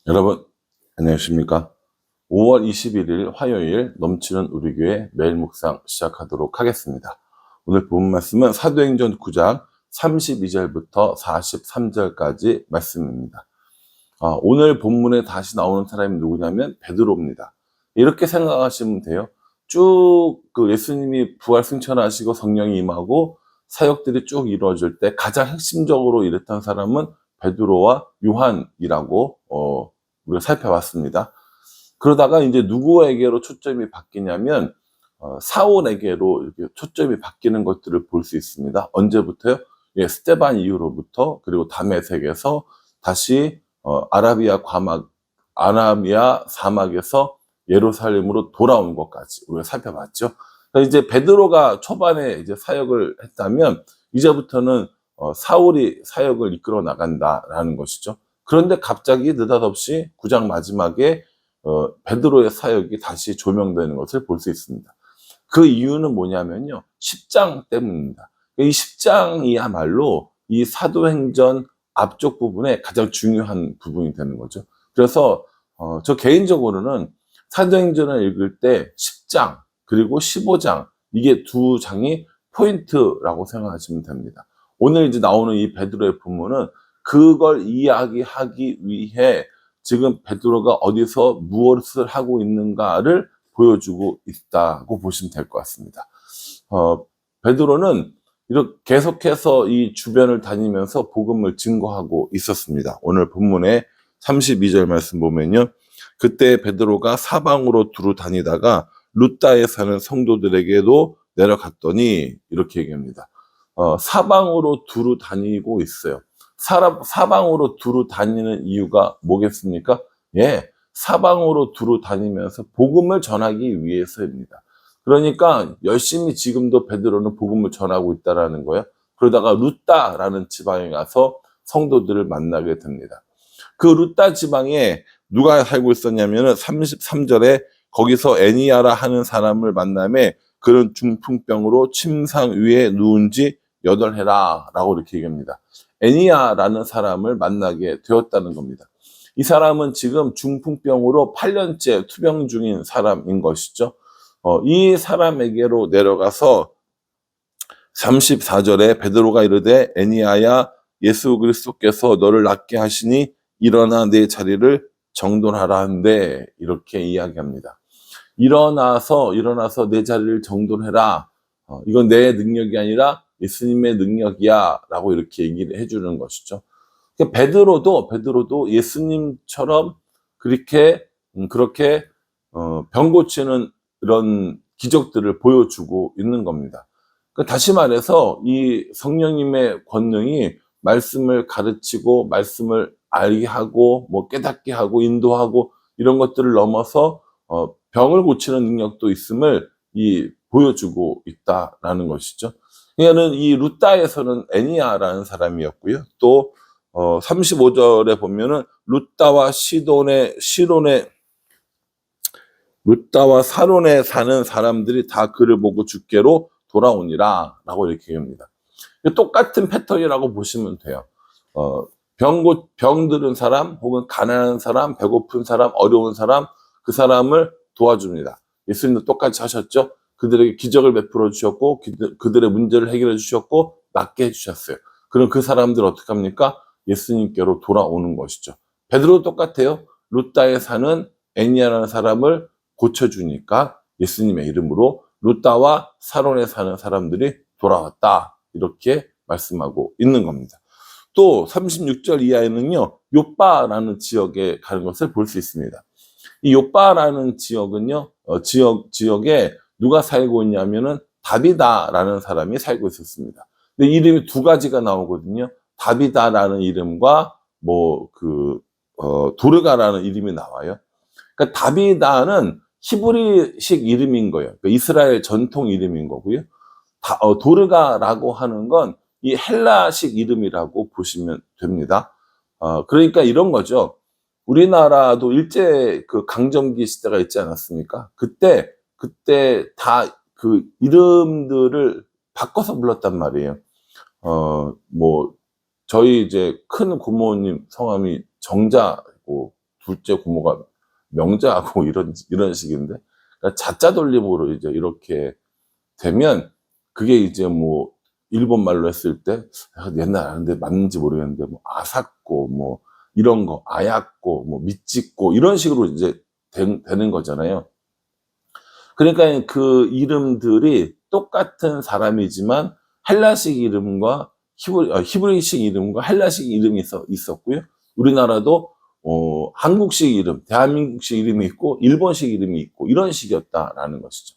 여러분, 안녕하십니까? 5월 21일 화요일 넘치는 우리 교회 매일 묵상 시작하도록 하겠습니다. 오늘 본 말씀은 사도행전 9장 32절부터 43절까지 말씀입니다. 오늘 본문에 다시 나오는 사람이 누구냐면 베드로입니다. 이렇게 생각하시면 돼요. 쭉 예수님이 부활 승천하시고 성령이 임하고 사역들이 쭉 이루어질 때 가장 핵심적으로 일했던 사람은 베드로와 요한이라고 우리가 살펴봤습니다. 그러다가 이제 누구에게로 초점이 바뀌냐면 사울에게로 이렇게 초점이 바뀌는 것들을 볼 수 있습니다. 언제부터요? 스데반 이후로부터, 그리고 다메섹에서 다시 아라비아 사막에서 예루살렘으로 돌아온 것까지 우리가 살펴봤죠. 그러니까 이제 베드로가 초반에 이제 사역을 했다면 이제부터는 사울이 사역을 이끌어 나간다라는 것이죠. 그런데 갑자기 느닷없이 9장 마지막에 베드로의 사역이 다시 조명되는 것을 볼 수 있습니다. 그 이유는 뭐냐면요, 10장 때문입니다. 이 10장이야말로 이 사도행전 앞쪽 부분에 가장 중요한 부분이 되는 거죠. 그래서 저 개인적으로는 사도행전을 읽을 때 10장 그리고 15장, 이게 두 장이 포인트라고 생각하시면 됩니다. 오늘 이제 나오는 이 베드로의 본문은 그걸 이야기하기 위해 지금 베드로가 어디서 무엇을 하고 있는가를 보여주고 있다고 보시면 될 것 같습니다. 베드로는 이렇게 계속해서 이 주변을 다니면서 복음을 증거하고 있었습니다. 오늘 본문에 32절 말씀 보면요, 그때 베드로가 사방으로 두루 다니다가 루다에 사는 성도들에게도 내려갔더니, 이렇게 얘기합니다. 사방으로 두루 다니고 있어요. 사방으로 두루 다니는 이유가 뭐겠습니까? 사방으로 두루 다니면서 복음을 전하기 위해서입니다. 그러니까 열심히 지금도 베드로는 복음을 전하고 있다라는 거예요. 그러다가 루다라는 지방에 가서 성도들을 만나게 됩니다. 그 루다 지방에 누가 살고 있었냐면은 33절에 거기서 애니아라 하는 사람을 만남에 그런 중풍병으로 침상 위에 누운 지 8해라 라고 이렇게 얘기합니다. 애니아라는 사람을 만나게 되었다는 겁니다. 이 사람은 지금 중풍병으로 8년째 투병 중인 사람인 것이죠. 이 사람에게로 내려가서 34절에 베드로가 이르되 애니아야, 예수 그리스도께서 너를 낫게 하시니 일어나 내 자리를 정돈하라 한데, 이렇게 이야기합니다. 일어나서 내 자리를 정돈해라. 이건 내 능력이 아니라 예수님의 능력이야 라고 이렇게 얘기를 해주는 것이죠. 그러니까 베드로도 예수님처럼 그렇게 병 고치는 이런 기적들을 보여주고 있는 겁니다. 그러니까 다시 말해서 이 성령님의 권능이 말씀을 가르치고 말씀을 알게 하고 뭐 깨닫게 하고 인도하고 이런 것들을 넘어서 병을 고치는 능력도 있음을 보여주고 있다라는 것이죠. 그러니까는 이 루다에서는 애니아라는 사람이었고요. 또 35절에 보면은 루다와 사론에 사는 사람들이 다 그를 보고 주께로 돌아오니라 라고 이렇게 얘기합니다. 똑같은 패턴이라고 보시면 돼요. 병 들은 사람, 혹은 가난한 사람, 배고픈 사람, 어려운 사람, 그 사람을 도와줍니다. 예수님도 똑같이 하셨죠. 그들에게 기적을 베풀어 주셨고 그들의 문제를 해결해 주셨고 낫게 해주셨어요. 그럼 그 사람들 어떻게 합니까? 예수님께로 돌아오는 것이죠. 베드로도 똑같아요. 루다에 사는 애니아라는 사람을 고쳐주니까 예수님의 이름으로 루다와 사론에 사는 사람들이 돌아왔다, 이렇게 말씀하고 있는 겁니다. 또 36절 이하에는요, 요빠라는 지역에 가는 것을 볼 수 있습니다. 이 요빠라는 지역은요, 지역에 누가 살고 있냐면은 다비다라는 사람이 살고 있었습니다. 근데 이름이 두 가지가 나오거든요. 다비다라는 이름과 도르가라는 이름이 나와요. 그러니까 다비다는 히브리식 이름인 거예요. 그러니까 이스라엘 전통 이름인 거고요. 도르가라고 하는 건 이 헬라식 이름이라고 보시면 됩니다. 그러니까 이런 거죠. 우리나라도 일제 강점기 시대가 있지 않았습니까? 그때 다 그 이름들을 바꿔서 불렀단 말이에요. 저희 이제 큰 고모님 성함이 정자고, 둘째 고모가 명자하고 이런 식인데, 그러니까 자자 돌림으로 이제 이렇게 되면 그게 이제 뭐 일본 말로 했을 때 옛날 아는데 맞는지 모르겠는데 뭐 아사코 뭐 이런 거 아야코 뭐 미찌코 이런 식으로 이제 되는 거잖아요. 그러니까 그 이름들이 똑같은 사람이지만 헬라식 이름과 히브리식 이름과 헬라식 이름이 있었고요. 우리나라도 한국식 이름, 대한민국식 이름이 있고 일본식 이름이 있고 이런 식이었다라는 것이죠.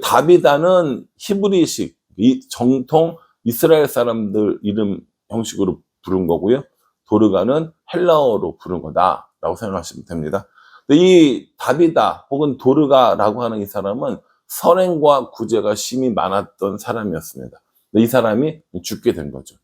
다비다는 히브리식, 이 정통 이스라엘 사람들 이름 형식으로 부른 거고요. 도르가는 헬라어로 부른 거다라고 생각하시면 됩니다. 이 다비다 혹은 도르가라고 하는 이 사람은 선행과 구제가 심히 많았던 사람이었습니다. 이 사람이 죽게 된 거죠.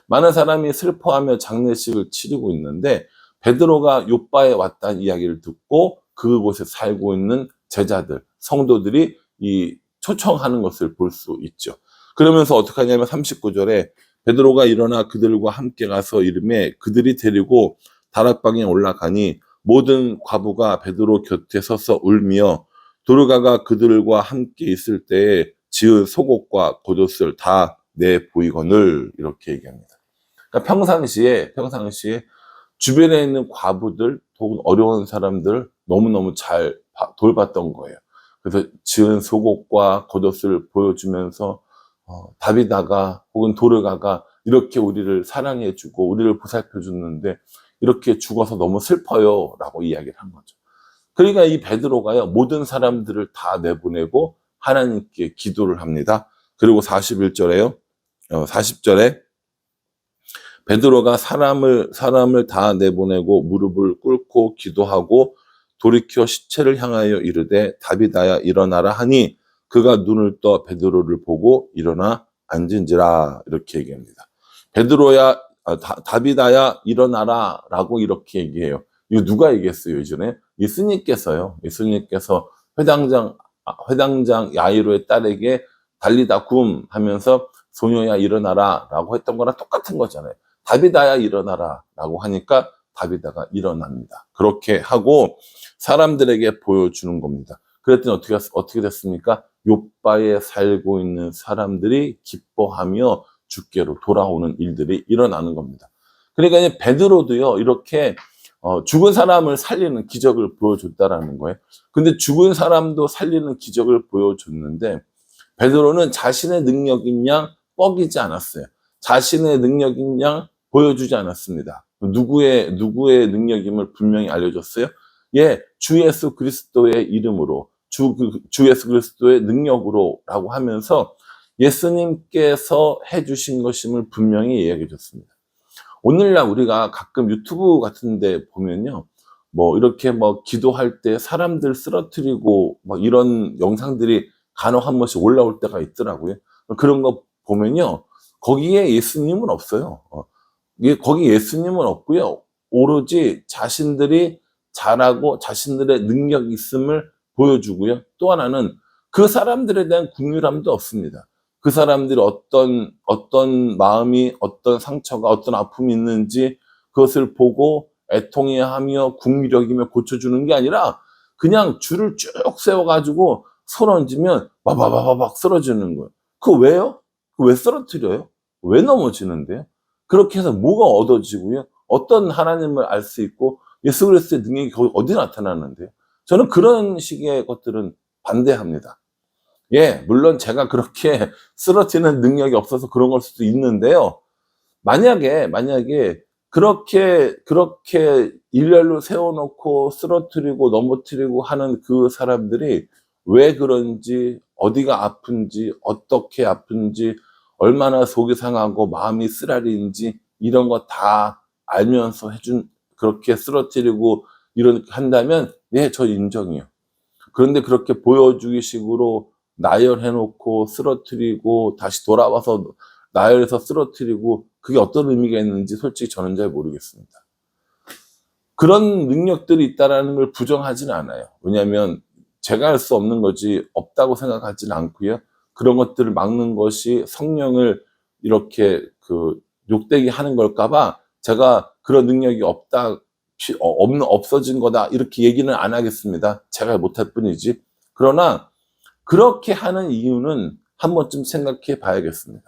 많은 사람이 슬퍼하며 장례식을 치르고 있는데 베드로가 요바에 왔다는 이야기를 듣고 그곳에 살고 있는 제자들, 성도들이 이 초청하는 것을 볼 수 있죠. 그러면서 어떻게 하냐면 39절에 베드로가 일어나 그들과 함께 가서 이르매 그들이 데리고 다락방에 올라가니 모든 과부가 베드로 곁에 서서 울며 도르가가 그들과 함께 있을 때에 지은 속옷과 겉옷을 다 내보이거늘 이렇게 얘기합니다. 그러니까 평상시에 주변에 있는 과부들 혹은 어려운 사람들 너무너무 잘 돌봤던 거예요. 그래서 지은 속옷과 겉옷을 보여주면서 다비다가 혹은 도르가가 이렇게 우리를 사랑해주고 우리를 보살펴줬는데 이렇게 죽어서 너무 슬퍼요 라고 이야기를 한 거죠. 그러니까 이 베드로가요 모든 사람들을 다 내보내고 하나님께 기도를 합니다. 그리고 40절에 베드로가 사람을 다 내보내고 무릎을 꿇고 기도하고 돌이켜 시체를 향하여 이르되 다비다야 일어나라 하니 그가 눈을 떠 베드로를 보고 일어나 앉은지라 이렇게 얘기합니다. 다비다야 일어나라 라고 이렇게 얘기해요. 이거 누가 얘기했어요 예전에? 예수님께서요. 예수님께서 회당장 야이로의 딸에게 달리다 굼 하면서 소녀야 일어나라 라고 했던 거랑 똑같은 거잖아요. 다비다야 일어나라 라고 하니까 다비다가 일어납니다. 그렇게 하고 사람들에게 보여주는 겁니다. 그랬더니 어떻게 됐습니까? 요바에 살고 있는 사람들이 기뻐하며 주께로 돌아오는 일들이 일어나는 겁니다. 그러니까 베드로도요 이렇게 죽은 사람을 살리는 기적을 보여줬다라는 거예요. 근데 죽은 사람도 살리는 기적을 보여줬는데 베드로는 자신의 능력인 양 뻐기지 않았어요. 자신의 능력인 양 보여주지 않았습니다. 누구의 능력임을 분명히 알려줬어요. 예, 주 예수 그리스도의 이름으로, 주 예수 그리스도의 능력으로라고 하면서 예수님께서 해주신 것임을 분명히 이야기해 줬습니다. 오늘날 우리가 가끔 유튜브 같은 데 보면요. 뭐 이렇게 뭐 기도할 때 사람들 쓰러뜨리고 뭐 이런 영상들이 간혹 한 번씩 올라올 때가 있더라고요. 그런 거 보면요. 거기에 예수님은 없어요. 거기 예수님은 없고요. 오로지 자신들이 잘하고 자신들의 능력이 있음을 보여주고요. 또 하나는 그 사람들에 대한 긍휼함도 없습니다. 그 사람들이 어떤 마음이, 어떤 상처가, 어떤 아픔이 있는지 그것을 보고 애통해하며 긍휼히 여기며 고쳐주는 게 아니라 그냥 줄을 쭉 세워가지고 손 얹으면 바바바바박 쓰러지는 거예요. 그거 왜요? 왜 쓰러뜨려요? 왜 넘어지는데요? 그렇게 해서 뭐가 얻어지고요? 어떤 하나님을 알 수 있고 예수 그리스도의 능력이 거기 어디 나타나는데요? 저는 그런 식의 것들은 반대합니다. 예, 물론 제가 그렇게 쓰러지는 능력이 없어서 그런 걸 수도 있는데요. 만약에 그렇게 일렬로 세워놓고 쓰러뜨리고 넘어뜨리고 하는 그 사람들이 왜 그런지, 어디가 아픈지, 어떻게 아픈지, 얼마나 속이 상하고 마음이 쓰라린지 이런 거 다 알면서 그렇게 쓰러뜨리고 이렇게 한다면 네, 저 인정해요. 그런데 그렇게 보여주기 식으로 나열해놓고 쓰러뜨리고 다시 돌아와서 나열해서 쓰러뜨리고 그게 어떤 의미가 있는지 솔직히 저는 잘 모르겠습니다. 그런 능력들이 있다는 걸 부정하지는 않아요. 왜냐하면 제가 할 수 없는 거지 없다고 생각하지는 않고요. 그런 것들을 막는 것이 성령을 이렇게 욕되게 하는 걸까봐 제가 그런 능력이 없다 없어진 거다 이렇게 얘기는 안 하겠습니다. 제가 못할 뿐이지. 그러나 그렇게 하는 이유는 한 번쯤 생각해 봐야겠습니다.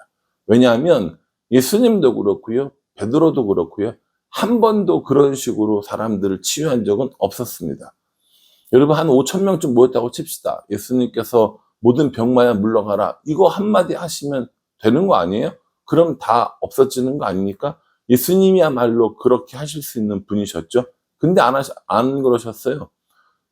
왜냐하면 예수님도 그렇고요, 베드로도 그렇고요, 한 번도 그런 식으로 사람들을 치유한 적은 없었습니다. 여러분, 한 5천 명쯤 모였다고 칩시다. 예수님께서 모든 병마야 물러가라, 이거 한마디 하시면 되는 거 아니에요? 그럼 다 없어지는 거 아닙니까? 예수님이야말로 그렇게 하실 수 있는 분이셨죠. 근데 안 그러셨어요.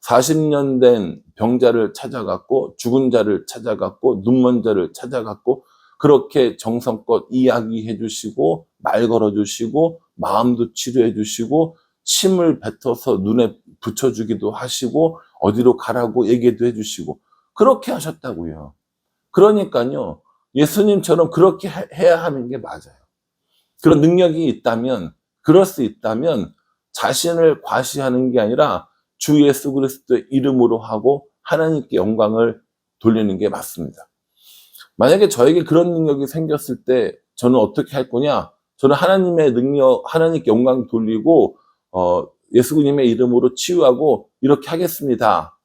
40년 된 병자를 찾아갔고, 죽은 자를 찾아갔고, 눈먼 자를 찾아갔고, 그렇게 정성껏 이야기해 주시고, 말 걸어 주시고, 마음도 치료해 주시고, 침을 뱉어서 눈에 붙여주기도 하시고, 어디로 가라고 얘기도 해 주시고, 그렇게 하셨다고요. 그러니까요, 예수님처럼 그렇게 해야 하는 게 맞아요. 그런 능력이 있다면, 그럴 수 있다면 자신을 과시하는 게 아니라 주 예수 그리스도의 이름으로 하고 하나님께 영광을 돌리는 게 맞습니다. 만약에 저에게 그런 능력이 생겼을 때 저는 어떻게 할 거냐? 저는 하나님의 능력, 하나님께 영광 돌리고 예수님의 이름으로 치유하고 이렇게 하겠습니다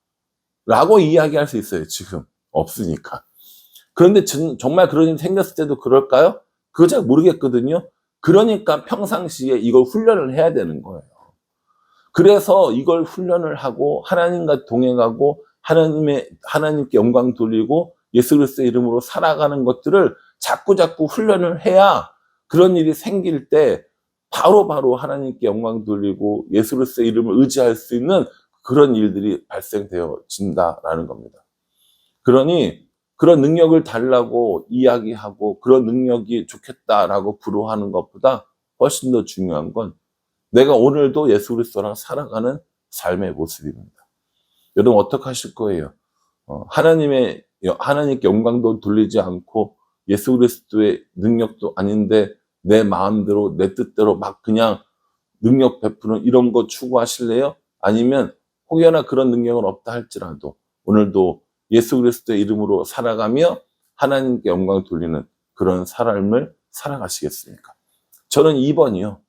라고 이야기할 수 있어요. 지금 없으니까. 그런데 정말 그런 일이 생겼을 때도 그럴까요? 그거 잘 모르겠거든요. 그러니까 평상시에 이걸 훈련을 해야 되는 거예요. 그래서 이걸 훈련을 하고 하나님과 동행하고 하나님께 영광 돌리고 예수 그리스도의 이름으로 살아가는 것들을 자꾸 훈련을 해야 그런 일이 생길 때 바로 하나님께 영광 돌리고 예수 그리스도의 이름을 의지할 수 있는 그런 일들이 발생되어진다라는 겁니다. 그러니 그런 능력을 달라고 이야기하고 그런 능력이 좋겠다라고 부러워하는 것보다 훨씬 더 중요한 건 내가 오늘도 예수 그리스도랑 살아가는 삶의 모습입니다. 여러분 어떻게 하실 거예요? 하나님께 영광도 돌리지 않고 예수 그리스도의 능력도 아닌데 내 마음대로 내 뜻대로 막 그냥 능력 베푸는 이런 거 추구하실래요? 아니면 혹여나 그런 능력은 없다 할지라도 오늘도 예수 그리스도의 이름으로 살아가며 하나님께 영광 돌리는 그런 삶을 살아가시겠습니까? 저는 2번이요.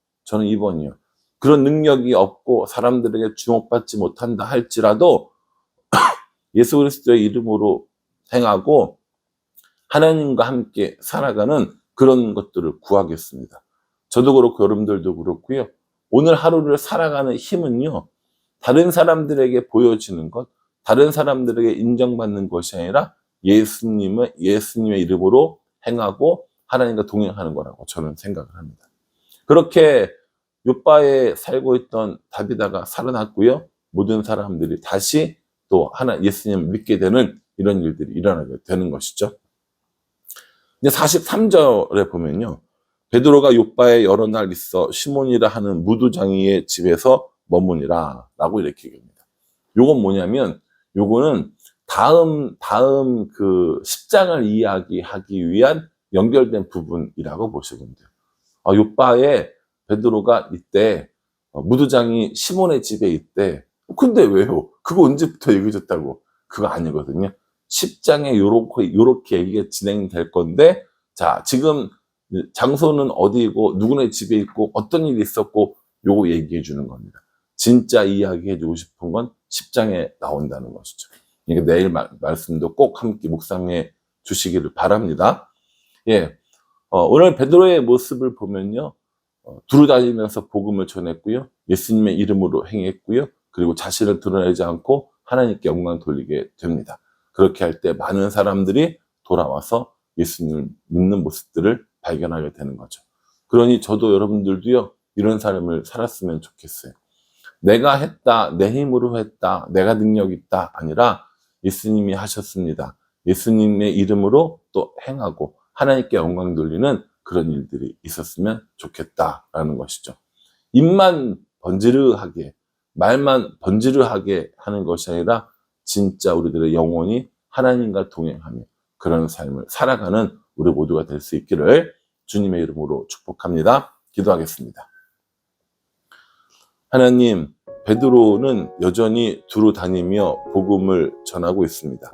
그런 능력이 없고 사람들에게 주목받지 못한다 할지라도 예수 그리스도의 이름으로 행하고 하나님과 함께 살아가는 그런 것들을 구하겠습니다. 저도 그렇고 여러분들도 그렇고요. 오늘 하루를 살아가는 힘은요, 다른 사람들에게 보여지는 것, 다른 사람들에게 인정받는 것이 아니라 예수님의 이름으로 행하고 하나님과 동행하는 거라고 저는 생각을 합니다. 그렇게 욥바에 살고 있던 다비다가 살아났고요. 모든 사람들이 다시 또 예수님을 믿게 되는 이런 일들이 일어나게 되는 것이죠. 근데 43절에 보면요. 베드로가 욥바에 여러 날 있어 시몬이라 하는 무두장이의 집에서 머무니라 라고 이렇게 얘기합니다. 요건 뭐냐면 요거는 다음 그 10장을 이야기하기 위한 연결된 부분이라고 보시면 돼요. 욥바에 베드로가 이때 무두장이 시몬의 집에 있대. 근데 왜요? 그거 언제부터 얘기해줬다고? 그거 아니거든요. 10장에 요렇게 얘기가 진행될 건데, 자, 지금 장소는 어디이고 누구네 집에 있고 어떤 일이 있었고 요거 얘기해 주는 겁니다. 진짜 이야기해 주고 싶은 건 10장에 나온다는 것이죠. 이게 내일 말씀도 꼭 함께 묵상해 주시기를 바랍니다. 예. 오늘 베드로의 모습을 보면요. 두루 다니면서 복음을 전했고요. 예수님의 이름으로 행했고요. 그리고 자신을 드러내지 않고 하나님께 영광 돌리게 됩니다. 그렇게 할 때 많은 사람들이 돌아와서 예수님을 믿는 모습들을 발견하게 되는 거죠. 그러니 저도 여러분들도요, 이런 삶을 살았으면 좋겠어요. 내가 했다, 내 힘으로 했다, 내가 능력 있다 아니라 예수님이 하셨습니다. 예수님의 이름으로 또 행하고 하나님께 영광 돌리는 그런 일들이 있었으면 좋겠다라는 것이죠. 입만 번지르하게, 말만 번지르하게 하는 것이 아니라 진짜 우리들의 영혼이 하나님과 동행하며 그런 삶을 살아가는 우리 모두가 될 수 있기를 주님의 이름으로 축복합니다. 기도하겠습니다. 하나님, 베드로는 여전히 두루 다니며 복음을 전하고 있습니다.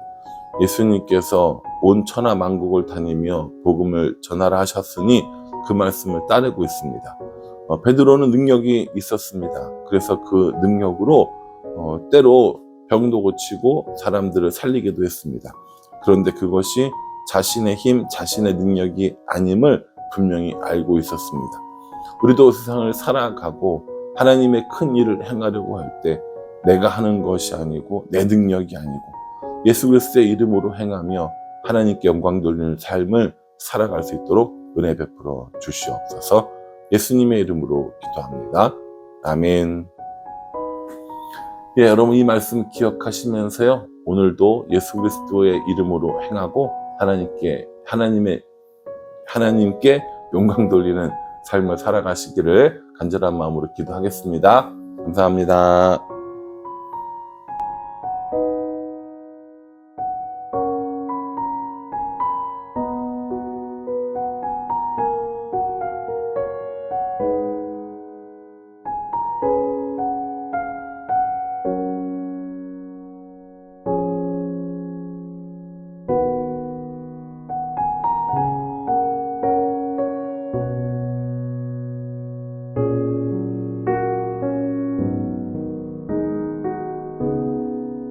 예수님께서 온 천하 만국을 다니며 복음을 전하라 하셨으니 그 말씀을 따르고 있습니다. 베드로는 능력이 있었습니다. 그래서 그 능력으로 때로 병도 고치고 사람들을 살리기도 했습니다. 그런데 그것이 자신의 힘, 자신의 능력이 아님을 분명히 알고 있었습니다. 우리도 세상을 살아가고 하나님의 큰 일을 행하려고 할 때 내가 하는 것이 아니고 내 능력이 아니고 예수 그리스도의 이름으로 행하며 하나님께 영광 돌리는 삶을 살아갈 수 있도록 은혜 베풀어 주시옵소서. 예수님의 이름으로 기도합니다. 아멘. 예, 여러분 이 말씀 기억하시면서요, 오늘도 예수 그리스도의 이름으로 행하고 하나님께 영광 돌리는 삶을 살아가시기를 간절한 마음으로 기도하겠습니다. 감사합니다.